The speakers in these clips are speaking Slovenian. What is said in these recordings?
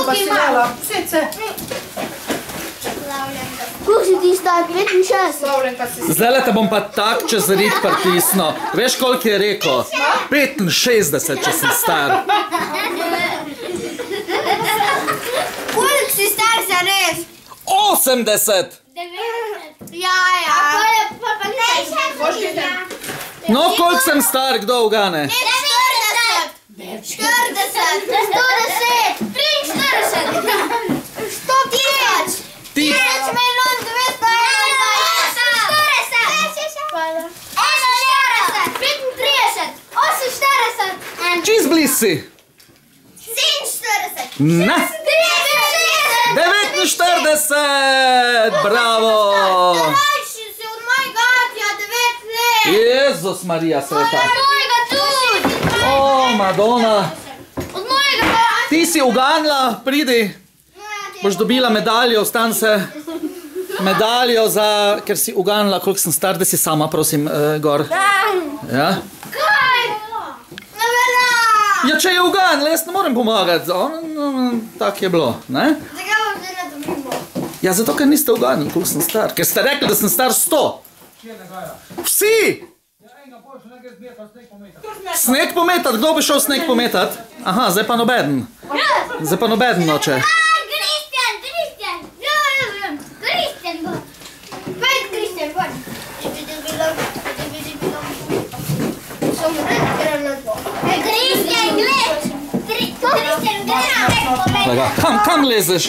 pa si dala. Vse. Kako si ti star? 65. Zdaj te bom pa tak čez rit pritisnil. Veš, koliko je rekel? 65, če sem star. Koliko si star za res? 80! Ja. No, koliko sem star, kdo ugane? 40. 43. 100 Ti... milijon 240. Čist bliz si. 47. Ne. 49! Bravo! Starajši si od mojega atja 9 let. Jezus Marija sveta. Od mojega tudi. O, Madonna. Od mojega pa. Ti si uganila, pridi. Boš dobila medaljo, ostan se. Medaljo za, ker si uganila, koliko sem star, da si sama, prosim, gor. Ja? Kaj? Ne vela. Ja, če je uganila, jaz ne morem pomagati. Tak je bilo, ne? Zakaj vam zdaj ne dobimo? Ja, zato, ker niste uganili, koliko sem star. Ker ste rekli, da sem star 100. Vsi! Sneg pometat, kdo bi šel sneg pometat? Aha, zdaj pa nobeden. Zdaj pa nobeden noče. Kristjan. Ja, vem. Kristjan bo. Pojď, Kristjan, pojď. Kristjan, gled. Kam lezeš?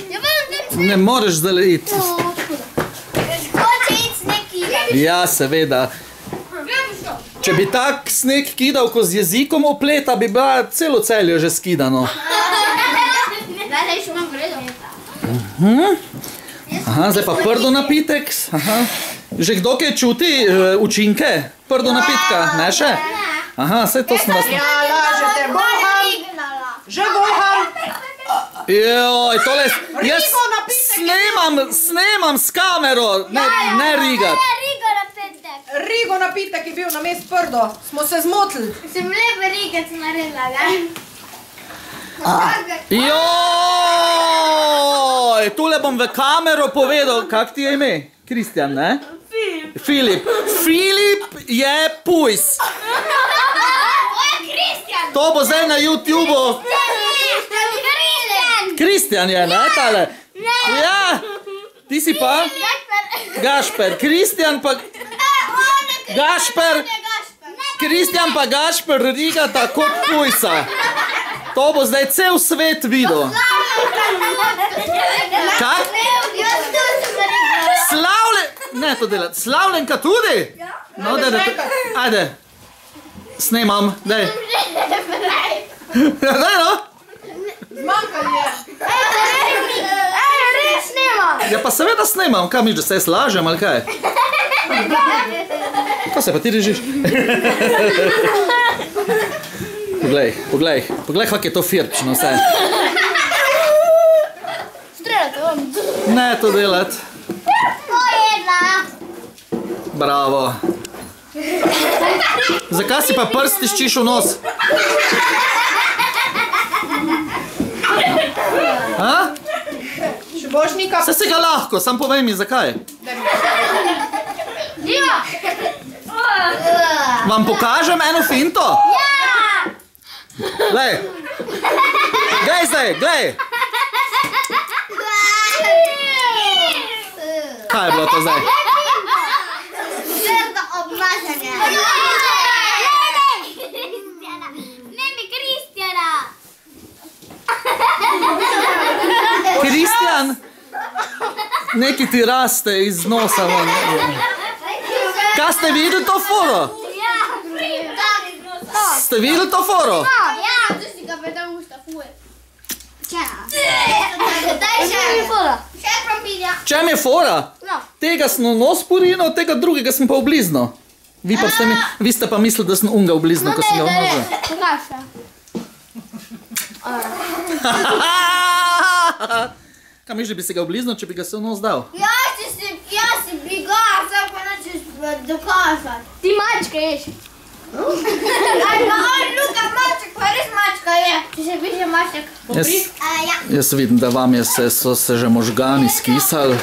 Ne moreš zdaj iti. Hoče iti sneg kidati. Ja, seveda. Če bi tak sneg kidal, ko z jezikom opleta, bi bila celo Celje že skidano. Aha, zdaj pa prdo napitek. Že kdo kaj čuti učinke prdo napitka, ne še? Aha, vse to smo vas... Ja, lažete, boham. Že boham. Joj, tole... Jaz snemam s kamero, ne rigat. Rigo napitek je bil na mest prdo. Smo se zmotili. Sem lepo rigac naredila, ga? Joj, tule bom v kamero povedal, kak ti je ime? Kristjan, ne? Filip. Filip je pujs. To je Kristjan. To bo zdaj na YouTubeu. Kristjan je, ne, tale? Ja. Ti si pa? Gašper. Kristjan pa... Gašper. Kristjan pa Gašper rigata kot pujsa. To bo zdaj cel svet videl. Kak? Ne to delati. Slavljenka tudi? No, ajde. Snemam, daj. Daj, no. Zmanjkali je. Res snema. Ja pa seveda snemam. Kaj miš, da se jaz lažem, ali kaj? Kaj se pa ti režiš? Poglej, kak je to firčno vse. Streljate vam. Ne to delati. Pojedla. Bravo. Zakaj si pa prst tiščiš v nos? Še boš nikak... Se si ga lahko, sam povej mi zakaj. Diva. Vam pokažem eno finto? Ja. Glej. Glej zdaj, glej. Kaj je bilo to zdaj? Zrdo obnašanje. Ne mi Kristjana. Kristjan, neki ti raste iz nosa. Kaj ste videli to foro? Ja. Ste videli to foro? Ja. Tu si ga vedel usta fuje. Daj še. Še krompirja. Čem je fora? Tega sem v nos porinil, tega drugega sem pa obliznil. Vi ste pa mislili, da sem unga obliznil, ko sem ga v nožu. Pokažite. Kaj misliš, da bi se ga obliznil, če bi ga se v nos dal? Jaz si bi ga, sam pa nećeš dokazati. Ti mačka ješ. Aj pa on, Luka, maček, pa res mačka je. Če se piše maček. Jaz vidim, da vam so se že možgani skisali.